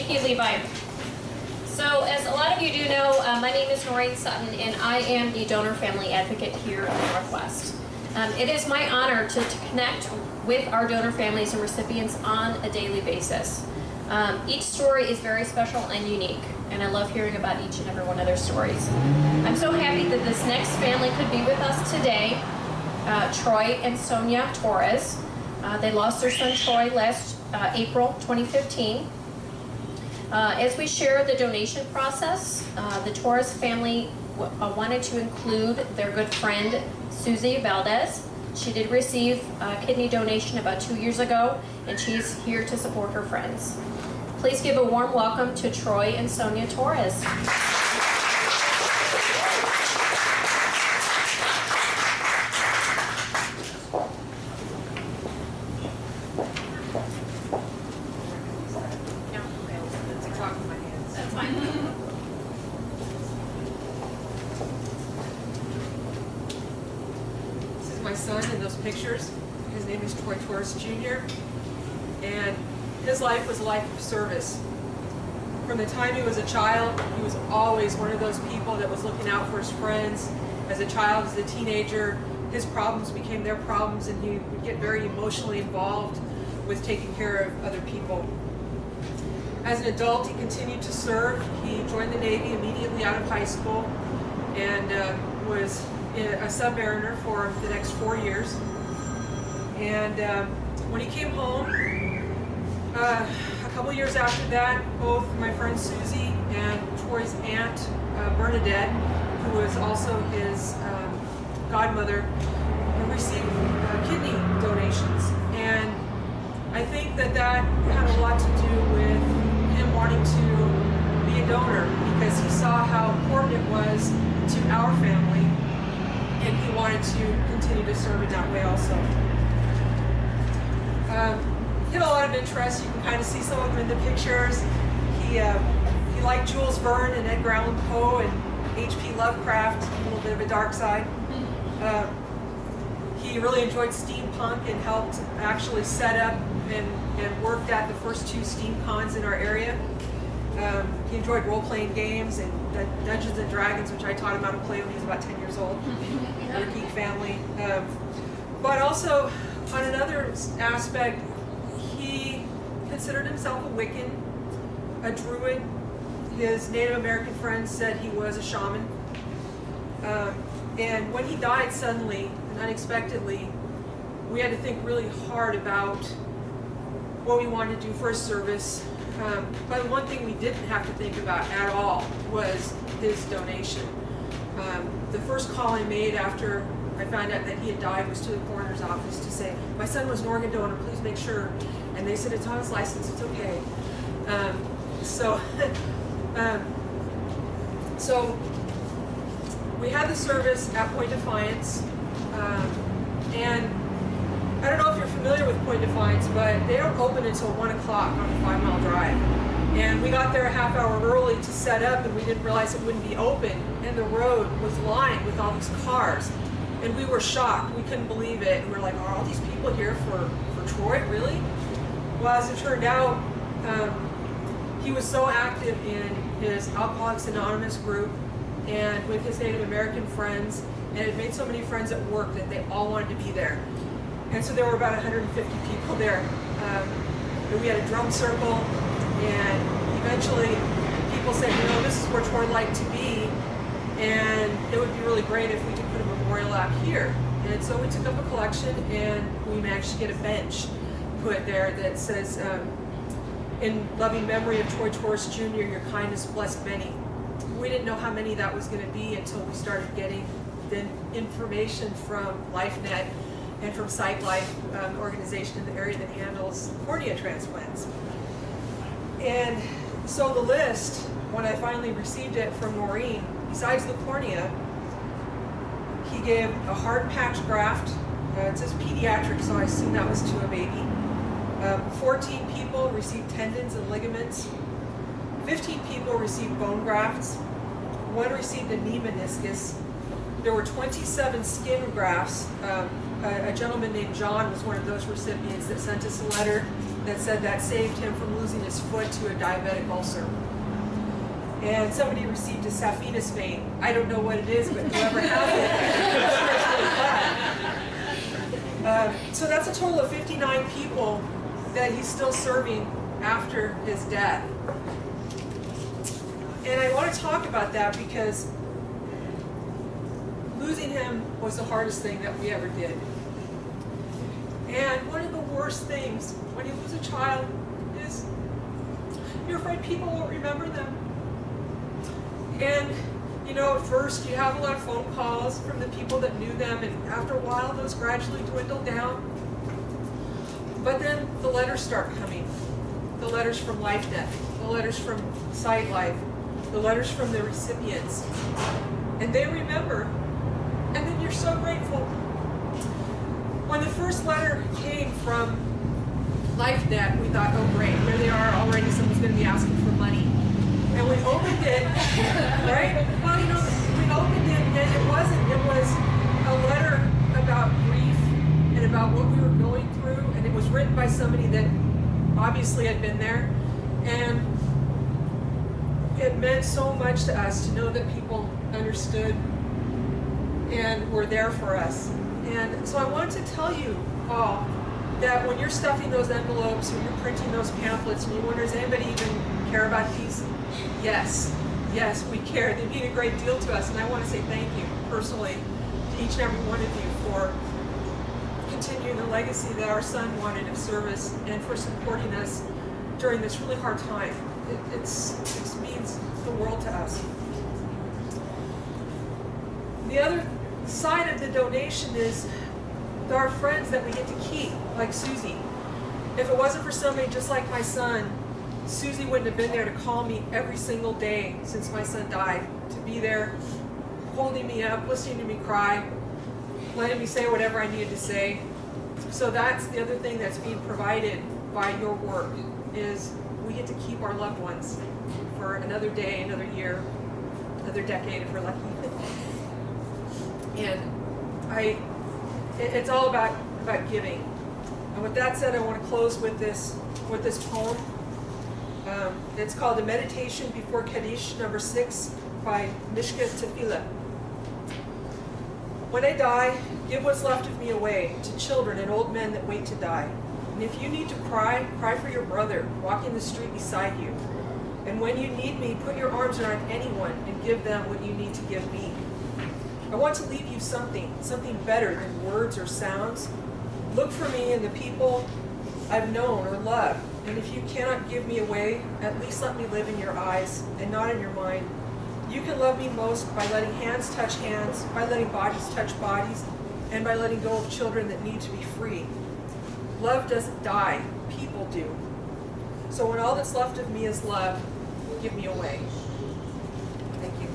Thank you, Levi. So, as a lot of you do know, my name is Noreen Sutton, and I am the donor family advocate here in the Northwest. It is my honor to connect with our donor families and recipients on a daily basis. Each story is very special and unique, and I love hearing about each and every one of their stories. I'm so happy that this next family could be with us today, Troy and Sonja Torres. They lost their son Troy last April 2015. As we share the donation process, the Torres family wanted to include their good friend Susie Valdez. She did receive a kidney donation about 2 years ago, and she's here to support her friends. Please give a warm welcome to Troy and Sonja Torres. My son in those pictures. His name is Torres Jr. and his life was a life of service. From the time he was a child, he was always one of those people that was looking out for his friends. As a child, as a teenager, his problems became their problems, and he would get very emotionally involved with taking care of other people. As an adult, he continued to serve. He joined the Navy immediately out of high school and was a submariner for the next 4 years. And when he came home, a couple years after that, both my friend Susie and Troy's aunt, Bernadette, who was also his godmother, received kidney donations. And I think that that had a lot to do with him wanting to be a donor, because he saw how important it was to our family, and he wanted to continue to serve in that way also. He had a lot of interests. You can kind of see some of them in the pictures. He liked Jules Verne and Edgar Allan Poe and H.P. Lovecraft, a little bit of a dark side. He really enjoyed steampunk and helped actually set up and worked at the first 2 steam cons in our area. He enjoyed role-playing games and Dungeons and Dragons, which I taught him how to play when he was about 10 years old. We're a geek family. But also, on another aspect, he considered himself a Wiccan, a Druid. His Native American friends said he was a shaman. And when he died suddenly and unexpectedly, we had to think really hard about what we wanted to do for his service. But the one thing we didn't have to think about at all was his donation. The first call I made after I found out that he had died was to the coroner's office to say, my son was an organ donor, please make sure. And they said, it's on his license, it's okay. So we had the service at Point Defiance. And I don't know if you're familiar with Point Defiance, but they don't open until 1 o'clock on a 5-mile drive. And we got there a half hour early to set up, and we didn't realize it wouldn't be open. And the road was lined with all these cars. And we were shocked. We couldn't believe it. And we were like, are all these people here for Troy, really? Well, as it turned out, he was so active in his Alcoholics Anonymous group and with his Native American friends, and had made so many friends at work that they all wanted to be there. And so there were about 150 people there. And we had a drum circle, and eventually people said, you know, this is where Troy liked to be, and it would be really great if we could put a memorial out here. And so we took up a collection, and we managed to get a bench put there that says, in loving memory of Troy Torres Jr., your kindness blessed many. We didn't know how many that was going to be until we started getting the information from LifeNet and from SightLife, an organization in the area that handles cornea transplants. And so the list, when I finally received it from Noreen, besides the cornea, he gave a hard patch graft. It says pediatric, so I assume that was to a baby. 14 people received tendons and ligaments. 15 people received bone grafts. 1 received a knee meniscus. there were 27 skin grafts. A gentleman named John was one of those recipients that sent us a letter that said that saved him from losing his foot to a diabetic ulcer. And somebody received a saphenous vein. I don't know what it is, but whoever has it, it's really bad. So that's a total of 59 people that he's still serving after his death. And I want to talk about that because losing him was the hardest thing that we ever did. And one of the worst things when you lose a child is you're afraid people won't remember them. And you know, at first you have a lot of phone calls from the people that knew them, and after a while those gradually dwindle down. But then the letters start coming. The letters from LifeNet, the letters from SightLife, the letters from the recipients. And they remember, and then you're so grateful. When the first letter came from LifeNet, we thought, oh great, here they are already, someone's going to be asking for money. And we opened it, right? Well, you know, we opened it and it wasn't. It was a letter about grief and about what we were going through, and it was written by somebody that obviously had been there. And it meant so much to us to know that people understood and were there for us. And so I want to tell you all that when you're stuffing those envelopes or you're printing those pamphlets and you wonder, does anybody even care about these? Yes, yes, we care. They mean a great deal to us, and I want to say thank you personally to each and every one of you for continuing the legacy that our son wanted of service and for supporting us during this really hard time. It means the world to us. The other side of the donation is there are friends that we get to keep, like Susie. If it wasn't for somebody just like my son, Susie wouldn't have been there to call me every single day since my son died, to be there holding me up, listening to me cry, letting me say whatever I needed to say. So that's the other thing that's being provided by your work, is we get to keep our loved ones for another day, another year, another decade if we're lucky. And it's all about giving. And with that said, I want to close with this poem. It's called The Meditation Before Kaddish, number 6, by Mishka Tefillah. When I die, give what's left of me away to children and old men that wait to die. And if you need to cry, cry for your brother walking the street beside you. And when you need me, put your arms around anyone and give them what you need to give me. I want to leave you something better than words or sounds. Look for me in the people I've known or loved. And if you cannot give me away, at least let me live in your eyes and not in your mind. You can love me most by letting hands touch hands, by letting bodies touch bodies, and by letting go of children that need to be free. Love doesn't die, people do. So when all that's left of me is love, give me away. Thank you.